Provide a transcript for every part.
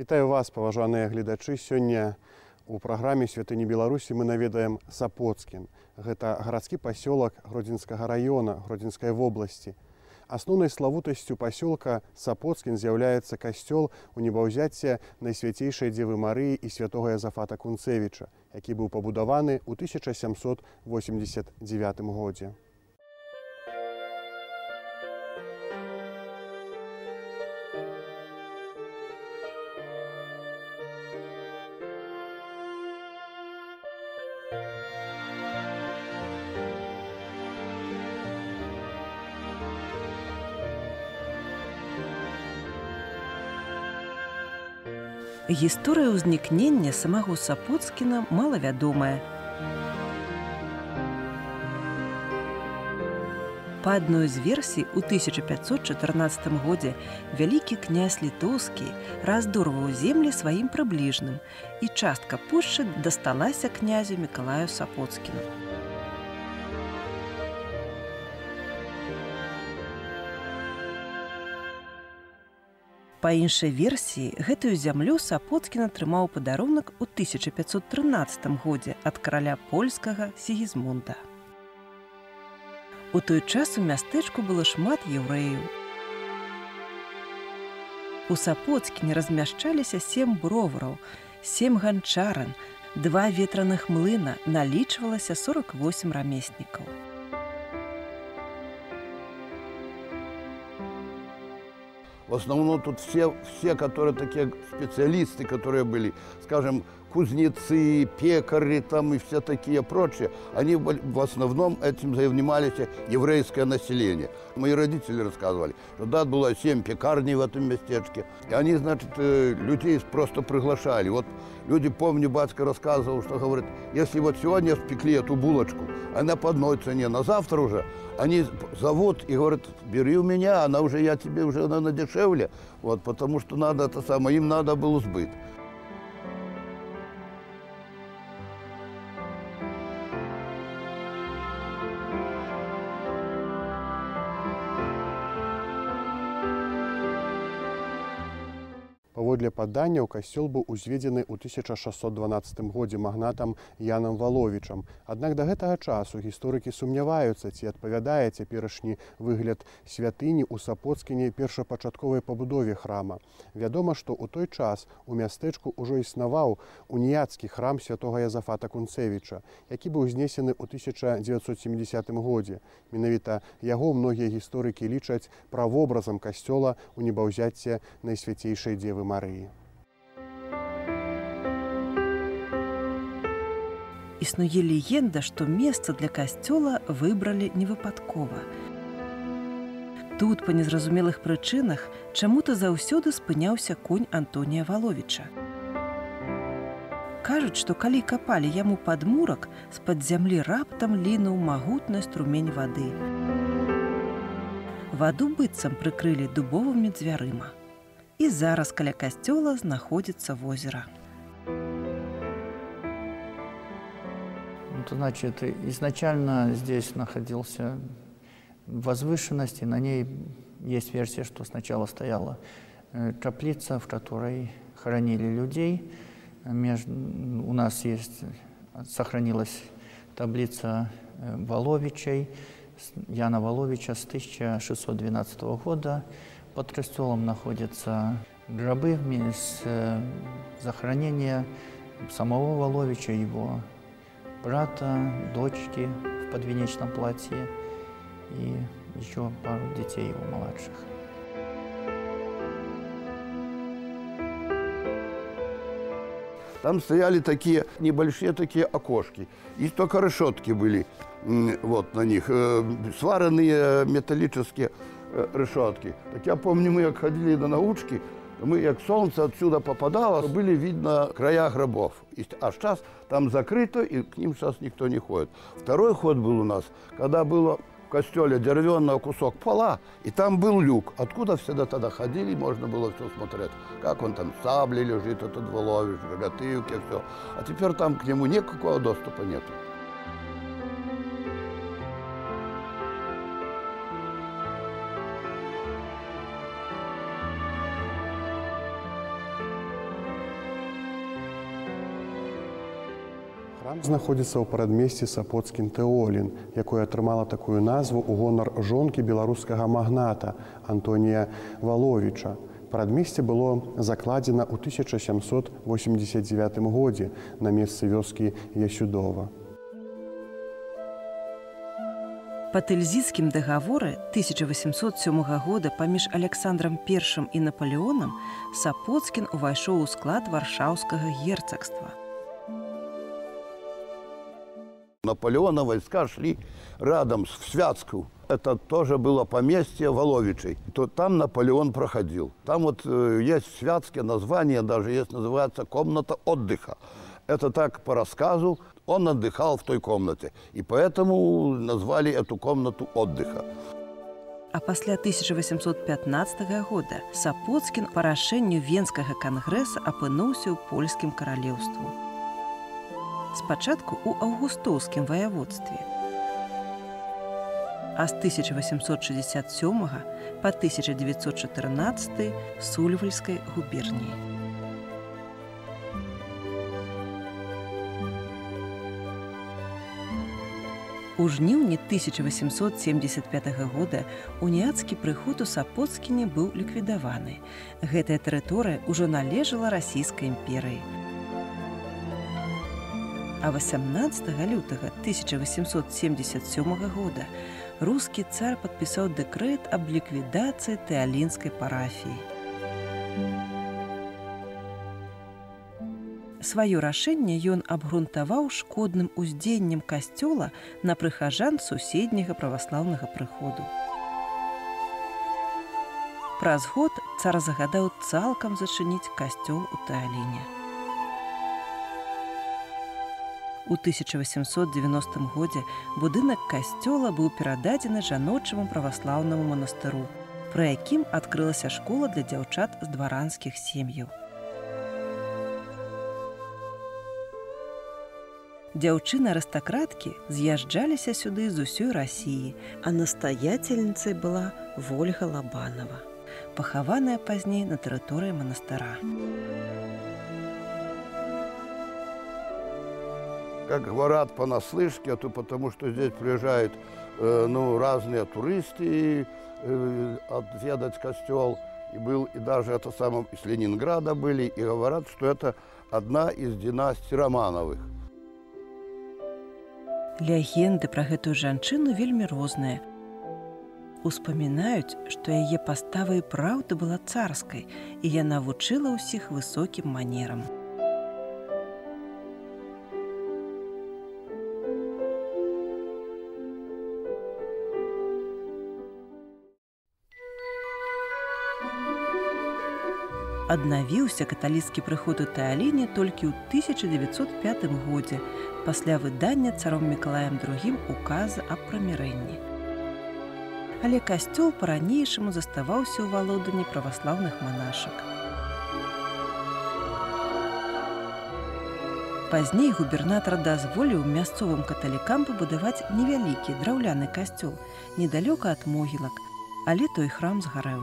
Вітаю вас, паважаныя гледачы. Сёння у праграме «Святыні Беларусі» мы наведаем Сапоцкін. Гэта гарадскі пасёлак Гродзенскага раёна, Гродзенскай вобласці. Асноўнай славутасцю пасёлка Сапоцкін з'яўляецца касцёл у небаўзяцця Найсвяцейшай Дзевы Марыі і святога Язафата Кунцевіча, які быў пабудаваны ў 1789 годзе. Гісторыя ўзнікнення самого Сапоцкіна малавядомая. Па адной з версій, у 1514 годзе вялікі князь літоўскі раздорваў землі сваім прыбліжным, і частка пушчы дасталася князю Мікалаю Сапоцкіну. Па іншай версіі, гэтую зямлю Сапоцкін атрымаў падарунак у 1513 годзе ад караля польскага Сігізмунда. У той час у мястэчку было шмат яўрэяў. У Сапоцкіне размяшчаліся 7 бровараў, 7 ганчаран, 2 ветраных млына, налічвалася 48 рамеснікаў. В основном тут все, которые такие специалисты, которые были, скажем, кузнецы, пекари там и все такие прочие, они в основном этим занимались еврейское население. Мои родители рассказывали, что да, было 7 пекарней в этом местечке, и они, значит, людей просто приглашали. Вот люди, помню, батька рассказывал, что, говорит, если вот сегодня спекли эту булочку, она по одной цене, на завтра уже они зовут и говорят, бери у меня, она уже, я тебе уже, она дешевле, вот, потому что надо это самое, им надо был сбыт. Паводле паданняў, касцёл быў узведзены ў 1612 годзе магнатам Янам Валовічам. Аднак да гэтага часу гісторыкі сумняваюцца, ці адпавядае цяперашні выгляд святыні ў Сапоцкіне першапачатковай пабудове храма. Вядома, што ў той час у мястэчку ўжо існаваў уніяцкі храм святога Язафата Кунцевіча, які быў знесены ў 1970 годзе. Менавіта яго многія гісторыкі лічаць правобразам касцёла ў небаўзяцце Найсвяцейшай Дзевы Марыі. Існуе легенда, што месца для касцёла выбралі невыпадкова. Тут, па незразумелых прычынах, чаму-то заўсёды спыняўся конь Антонія Валовіча. Кажуць, што калі капалі яму падмурак, з-пад зямлі раптам лінуў магутны струмень вады. Ваду быццам прыкрылі дубовымі дзвярыма. И зараз каля касцёла знаходится озеро. Значит, изначально здесь находился возвышенность, и на ней есть версия, что сначала стояла каплица, в которой хоронили людей. У нас сохранилась таблица Воловичей, Яна Воловича с 1612 года. Под костелом находятся гробы с захоронения самого Воловича, его брата, дочки в подвенечном платье и еще пару детей его младших. Там стояли такие небольшие такие окошки, и только решетки были вот на них, сваренные металлические решетки. Так я помню, мы как ходили на научки, мы, как солнце отсюда попадало, были видно края гробов. А сейчас там закрыто, и к ним сейчас никто не ходит. Второй ход был у нас, когда было в костеле деревянный кусок пола, и там был люк. Откуда всегда тогда ходили, можно было все смотреть. Как он там, сабли лежит, этот Волович, рогатывки, все. А теперь там к нему никакого доступа нету. Храм знаходзіцца ў прадмесці Сапоцкін Тэолін, якое атрымала такую назву ў гонар жонкі беларускага магната Антонія Валовіча. Прадмесце было закладзена ў 1789 годзе на месцы вёскі Ясюдова. Па тыльзіцкім дагаворы 1807 года паміж Александром I і Наполеонам Сапоцкін увайшоў у склад Варшаўскага герцагства. Наполеона войска шли рядом в Святску. Это тоже было поместье Воловичей. То там Наполеон проходил. Там вот есть в Святске название, даже есть, называется «Комната отдыха». Это так по рассказу, он отдыхал в той комнате. И поэтому назвали эту комнату отдыха. А пасля 1815 года Сапоцкін па рашэнню Венскага кангрэса апынуўся ў польскім каралеўству. Спачатку ў аўгустоўскім ваяводстве. А з 1867 па 1914 Сульвальскай губерніі. У жніўні 1875 года уніяцкі прыход у Сапоцкіне быў ліквідаваны. Гэтая тэрыторыя ўжо належала расійскай імперыі. А 18 лютага 1877 года рускі цар падпісаў дэкрэт аб ліквідацыі тэалінскай парафіі. Сваё рашэнне ён абгрунтаваў шкодным уздзеяннем касцёла на прыхажан суседняга праваслаўнага прыходу. Праз год цар загадаў цалкам зачыніць касцёл у Тэаліне. У 1890 годзе будынак касцёла быў перададзены жаночаму праваслаўнаму манастыру, пры якім адкрылася школа для дзяўчат з дваранскіх сем'яў. Дзяўчыны-арыстакраткі з'язджаліся сюды з усёй Расіі, а настаяцельніцай была Вольга Лабанова, пахаваная пазней на тэрыторыі манастыра. Как говорят понаслышке, то потому что здесь приезжают разные туристы отведать костел. И даже это самое из Ленинграда были, и говорят, что это одна из династий Романовых. Легенды пра гэтую жанчыну вельмі розныя. Успамінаюць, што яе пастава і праўда была царскай, і яна вучыла ўсіх высокім манерам. Аднавіўся каталіцкі прыход у Тэаліне толькі ў 1905 годзе, пасля выдання царом Мікалаем II указа аб прымірэнні. Але касцёл па-ранейшаму заставаўся ў валоданні праваслаўных манашак. Пазней губернатар дазволіў мясцовым каталікам пабудаваць невялікі драўляны касцёл недалёка ад могілак, але той храм згарэў.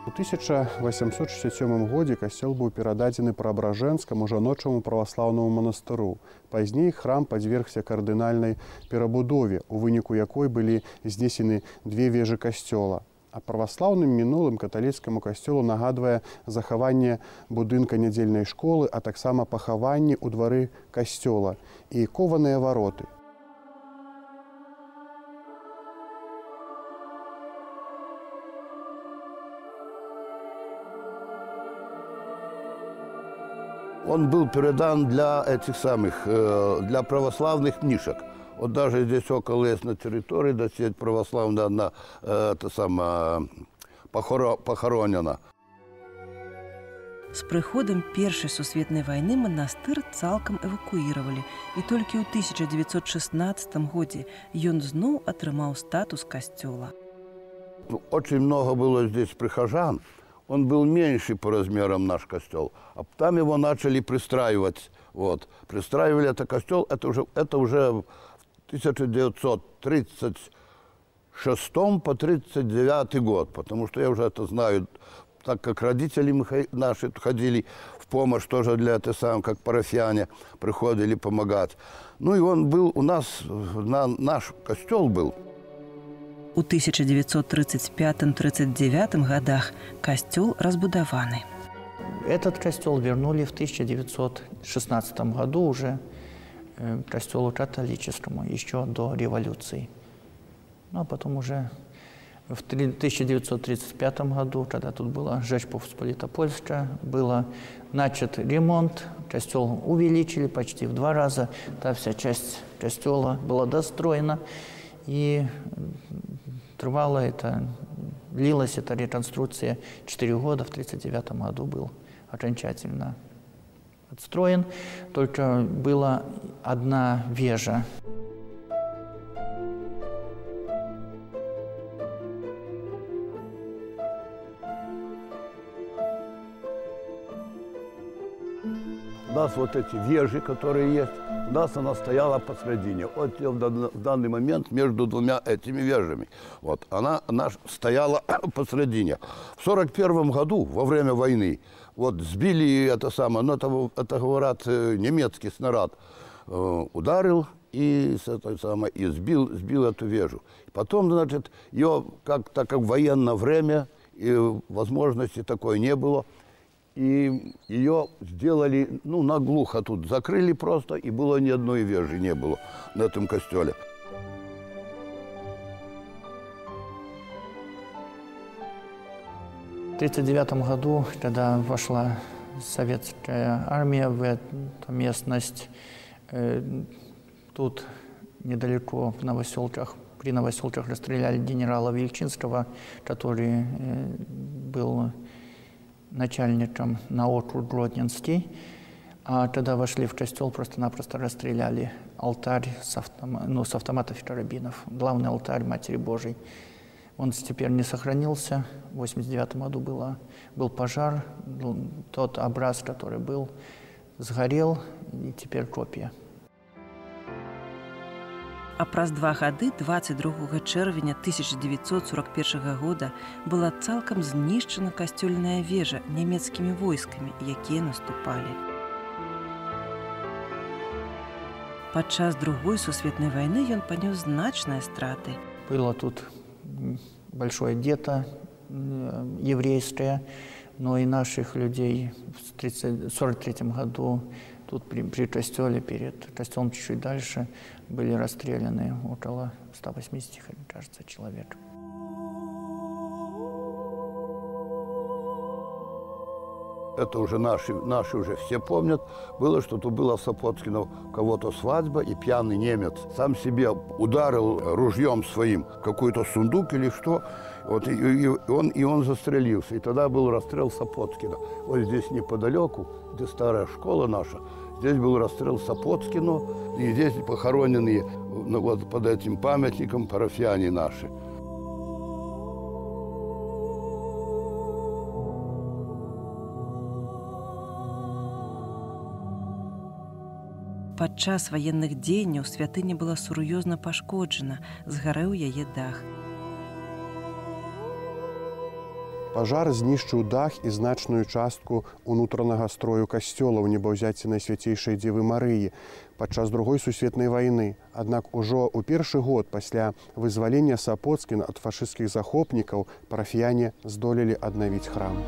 У 1867 годзе касцёл быў перададзены Праабражэнскаму жаночаму праваслаўнаму манастыру. Пазней храм падвергся кардынальнай перабудове, у выніку якой былі знесены две вежы касцёла. А праваслаўным мінулым каталіцкаму касцёлу нагадвае захаванне будынка нядзельнай школы, а таксама пахаванні ў двары касцёла і кованыя вароты. Он был передан для для православных мнишек. Вот даже здесь около есть на территории, да, сеть православная одна, похоронена. З прыходам Першай сусветнай вайны манастыр цалкам эвакуіравалі, і толькі ў 1916 годзе ён зноў атрымаў статус касцёла. Очень много было здесь прихожан. Он был меньше по размерам наш костел, а там его начали пристраивать. Вот. Пристраивали это костел, это уже в 1936 по 1939 год, потому что я уже это знаю, так как родители наши ходили в помощь тоже для этой самой, как парафиане приходили помогать. Ну и он был у нас, наш костел был. У 1935-39 годах костел разбудованы. Этот костел вернули в 1916 году уже костелу католическому, еще до революции. Ну, а потом уже в 1935 году, когда тут была Rzecz Pospolita Polska, был начат ремонт, костел увеличили почти в 2 раза, та вся часть костела была достроена, и длилась эта реконструкция 4 года, в 1939 году был окончательно отстроен, только была одна вежа. У нас вот эти вежи, которые есть, у нас она стояла посредине. Вот в данный момент между двумя этими вежами. Вот, она стояла посредине. В 1941 году, во время войны, вот сбили это самое, ну это говорят, немецкий снаряд ударил и сбил эту вежу. Потом, значит, ее, так как в военное время, и возможности такой не было, и ее сделали, ну, наглухо тут закрыли просто, и было ни одной вежи не было на этом костеле. В 1939 году, когда вошла советская армия в эту местность, тут недалеко в Новоселках, при Новоселках расстреляли генерала Вельчинского, который был начальником на округ Гродненский. А когда вошли в костел, просто-напросто расстреляли алтарь с автоматов и карабинов. Главный алтарь Матери Божией. Он теперь не сохранился. В 1989 году был пожар. Тот образ, который был, сгорел, и теперь копия. А праз 2 гады, 22 чэрвеня 1941 года, была цалкам знішчана касцёльная вежа нямецкімі войскамі, якія наступалі. Падчас Другой сусветнай вайны ён панёс значныя страты. Было тут большое гетто еврейское, но и наших людей в 1943 году тут при костеле, перед костелом чуть-чуть дальше, были расстреляны около 180, кажется, человек. Это уже наши уже все помнят. Было, что тут была в Сапоцкино у кого-то свадьба, и пьяный немец сам себе ударил ружьем своим в какой-то сундук или что, вот, и он застрелился. И тогда был расстрел Сапоцкина. Вот здесь неподалеку, где старая школа наша, здесь был расстрел Сапоцкино, и здесь похоронены вот, под этим памятником парафиане наши. Падчас ваенных дзеянняў святыня была сур'ёзна пашкоджана, згарэў яе дах. Пажар знішчыў дах і значную частку унутранага строю касцёла ў небаўзяці Найсвяцейшай Дзевы Марыі падчас Другой сусветнай вайны. Аднак ужо ў першы год пасля вызвалення Сапоцкіна ад фашысцкіх захопнікаў парафіяне здолелі аднавіць храм.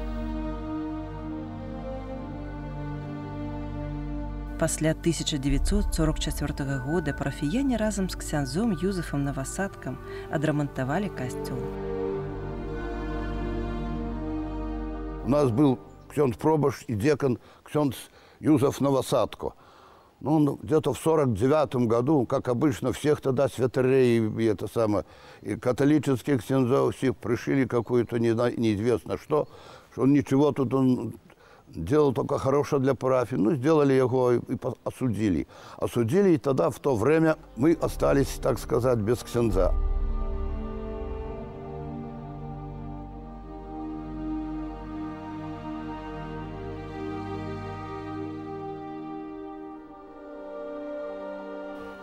Пасля 1944 года парафіяне разам з ксяндзом Юзефам Новосадкам адрамантавалі касцёл. У нас был ксёндз Пробаш и декан ксёндз Юзеф Новосадко. Ну, где-то в 1949 году, как обычно, всех тогда святарей и католических ксяндзов всех пришили какую-то неизвестно что он ничего тут он делал только хорошее для парафии. Ну, сделали его и осудили. Осудили, и тогда, в то время, мы остались, так сказать, без ксяндза.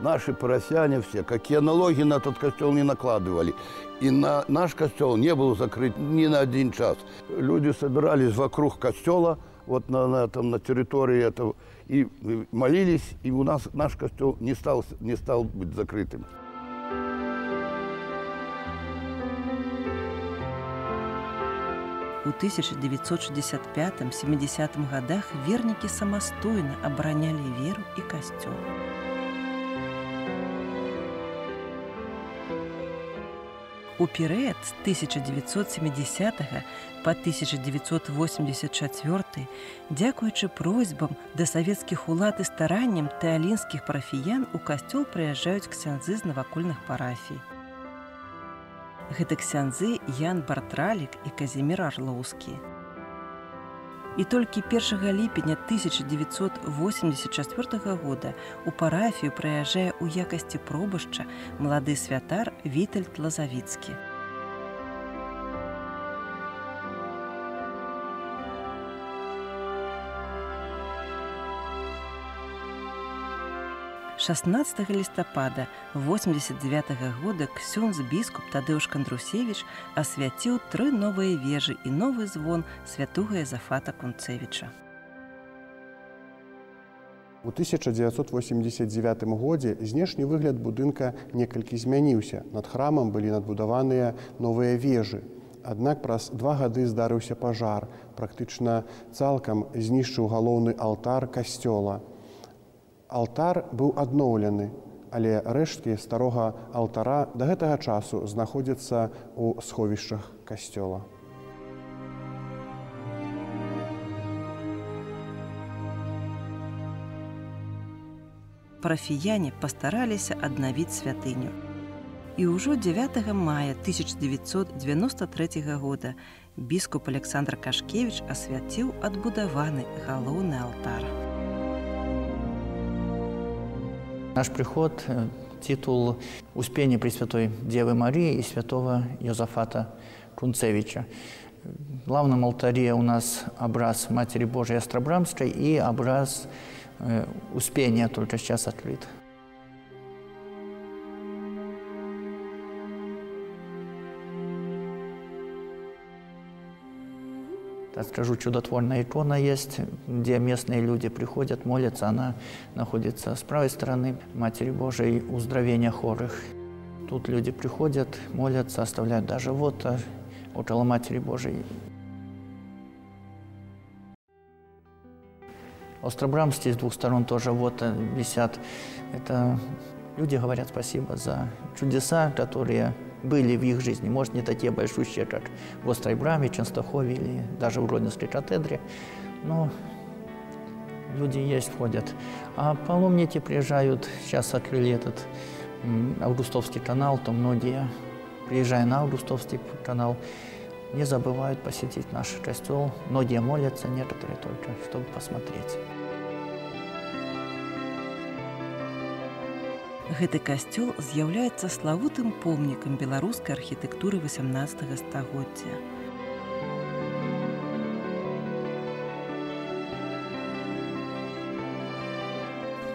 Наши парафиане все, какие налоги на этот костел не накладывали. И на наш костел не был закрыт ни на 1 час. Люди собирались вокруг костела, вот на территории этого, и молились, и у нас наш костел не стал быть закрытым. У 1965-70 годах вернікі самастойна абаранялі веру і касцёл. У перыяд з 1970 па 1984, дзякуючы просьбам да савецкіх улад і старанням тэалінскіх парафіян, у касцёл прыязджаюць ксяндзы з навакольных парафій. Гэта ксяндзы Ян Бартралік і Казімір Арлоўскі. І толькі 1 ліпеня 1984 года у парафію прыязджае ў якасці пробашча малады святар Вітальд Лазавіцкі. З 16 лістапада 1989 года ксёндз-біскуп Тадеуш Кандрусевіч асвяціў 3 новыя вежы і новы звон святога Язафата Кунцевіча. У 1989 годзе знешні выгляд будынка некалькі змяніўся. Над храмам былі надбудаваныя новыя вежы. Аднак праз 2 гады здарыўся пажар, практычна цалкам знішчыў галоўны алтар касцёла. Алтар быў адноўлены, але рэшткі старога алтара да гэтага часу знаходзяцца ў сховішчах касцёла. Парафіяне пастараліся аднавіць святыню. І ўжо 9 мая 1993 года біскуп Александр Кашкевіч асвяціў адбудаваны галоўны алтар. Наш приход, титул «Успение Пресвятой Девы Марии и святого Йозафата Кунцевича». В главном алтаре у нас образ Матери Божией Острабрамской и образ Успения, только сейчас открыт. Так скажу, чудотворная икона есть, где местные люди приходят, молятся. Она находится с правой стороны Матери Божией, уздоровения хорых. Тут люди приходят, молятся, оставляют даже вот около Матери Божией. Острабрамские с 2 сторон тоже вот висят. Это люди говорят спасибо за чудеса, которые были в их жизни. Может, не такие большущие, как в Острой Браме, Ченстахове или даже в Гродненской катедре, но люди есть, ходят. А паломники приезжают, сейчас открыли этот Августовский канал, то многие, приезжая на Августовский канал, не забывают посетить наш костел. Многие молятся, некоторые только, чтобы посмотреть. Гэты касцёл з'яўляецца славутым помнікам беларускай архітэктуры 18 стагоддзя.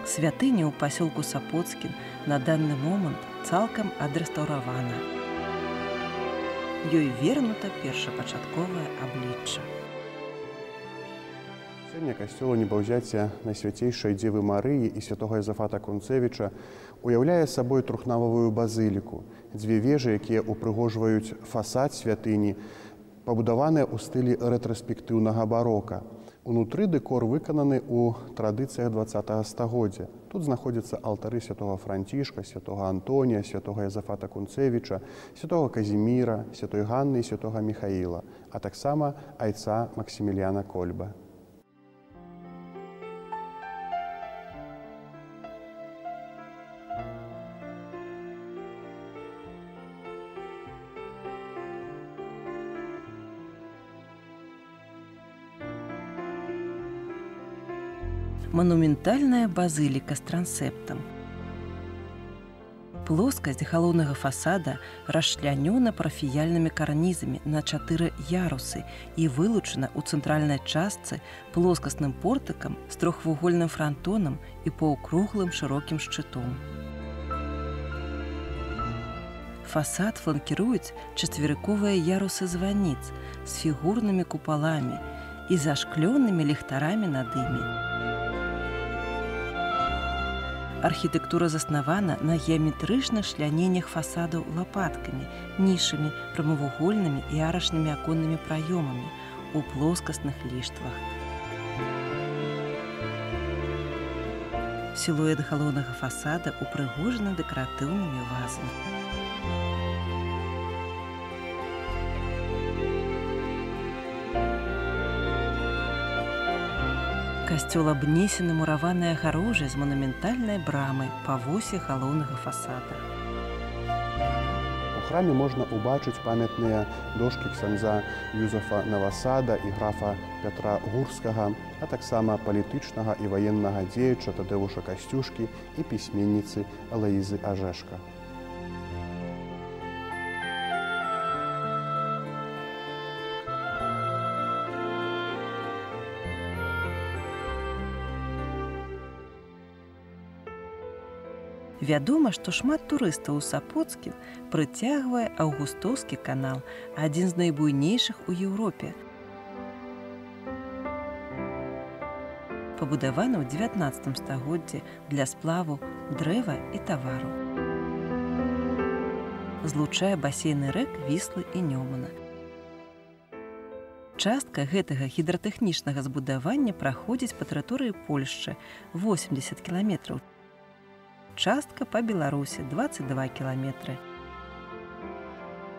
Святыня ў пасёлку Сапоцкін на данный момант цалкам адрэстаўравана. Ёй вернута першапачатковае аблічча. Сёння касцёл Небаўзяцця Найсвяцейшай Дзевы Марыі і святога Язафата Кунцевіча уяўляе сабой трохнавовую базыліку. 2 вежы, якія упрыгожваюць фасад святыні, пабудаваныя ў стылі рэтраспектыўнага барока. Унутры дэкор выкананы ў традыцыях 20 стагоддзя. Тут знаходзяцца алтары святога Францішка, святога Антонія, святога Язафата Кунцевіча, святога Казіміра, святой Ганны і святога Міхаіла, а таксама айца Максіміліяна Кольба. Монументальная базыліка з трансептам. Плоскасць галоўнага фасада расчлянёна парафіяльнымі карнізамі на 4 ярусы і вылучана ў цэнтральнай частцы плоскасным портыкам з трохвугольным франтонам і паўкруглым шырокім шчытом. Фасад фланкіруюць чацверыковыя ярусы званіц з фігурнымі купаламі і зашклёнымі ліхтарамі над імі. Архітэктура заснавана на геаметрычных шляненнях фасадаў лапаткамі, нішамі, прамавугольнымі і арачнымі аконнымі праёмамі у плоскасных ліштвах. Сілуэт галоўнага фасада упрыгожаны дэкаратыўнымі вазамі. Касцёл абнесены мураванай агароджай з манументальнай брамай па восі галоўнага фасада. У храме можна ўбачыць памятныя дошкі ксяндза Юзефа Навасада і графа Пятра Гурскага, а таксама палітычнага і ваеннага дзеяча Тадэвуша Касцюшкі і пісьменніцы Алаізы Ажэшка. Вядома, што шмат турыстаў у Сапоцкін прыцягвае Аўгустоўскі канал, адзін з найбуйнейшых у Еўропе. Пабудаваны ў 19 стагоддзі для сплаву дрэва і тавару. Злучае басейны рэк Віслы і Нёмана. Частка гэтага гідратэхнічнага збудавання праходзіць па тэрыторыі Польшчы 80 кіламетраў. Частка па Беларусі 22 кіламетры.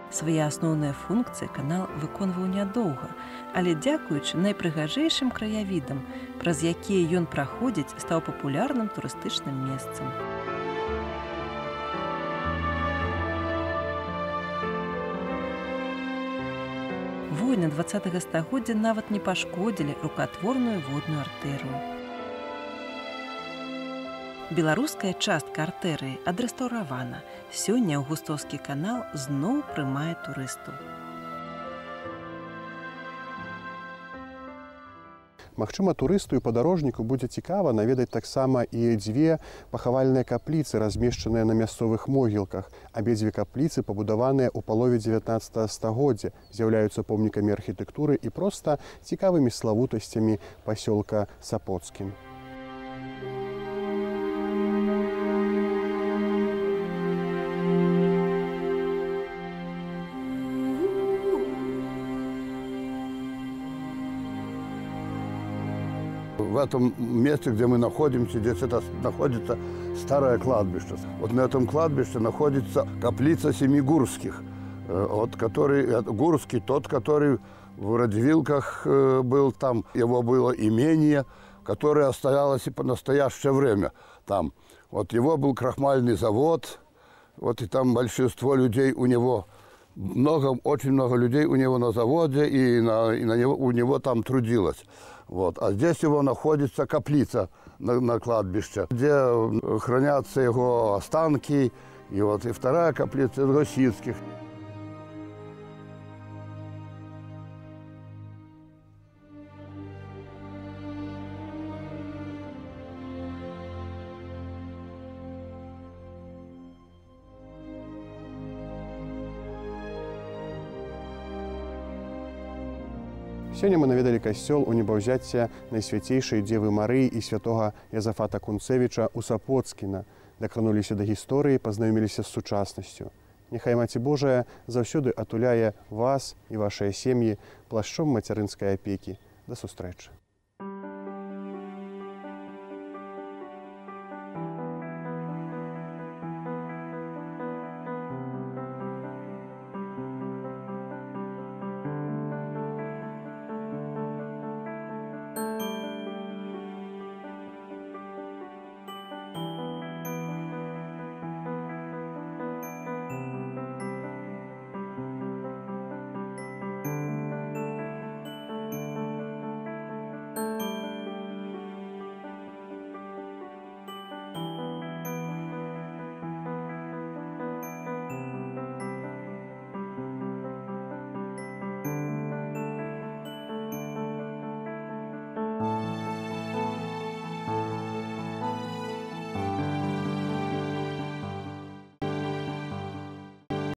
Свае асноўныя функцыі канал выконваў нядоўга, але дзякуючы найпрыгажэйшым краявідам, праз якія ён праходзіць, стаў папулярным турыстычным месцам. Войны 20-го стагоддзя нават не пашкодзілі рукатворную водную артэрыю. Беларуская частка артэрыі адрэстаўравана. Сёння Аўгустоўскі канал зноў прымае турыстаў. Магчыма, турысту і падарожніку будзе цікава наведаць таксама і дзве пахавальныя капліцы, размешчаныя на мясцовых могілках. Абедзве капліцы пабудаваныя ў палове 19 стагоддзя, з'яўляюцца помнікамі архітэктуры і проста цікавымі славутасцямі пасёлка Сапоцкін. В этом месте, где мы находимся, здесь находится старое кладбище. Вот на этом кладбище находится каплица Семигурских. Гурский, тот, который в Радивилках был там, его было имение, которое оставалось и по настоящее время там. Вот его был крахмальный завод, вот и там большинство людей у него, очень много людей у него на заводе, и у него там трудилось. Вот. А здесь его находится каплица на кладбище, где хранятся его останки. И вот и вторая каплица Росицких. Сёння мы наведалі касцёл у небаўзяцця Найсвяцейшай Дзевы Марыі і святога Язафата Кунцэвіча ў Сапоцкіна, дакрануліся да гісторыі, пазнаёміліся з сучаснасцю. Няхай Маці Божая заўсёды атуляе вас і вашыя сем'і плашчом мацярынскай апекі. Да сустрэчы.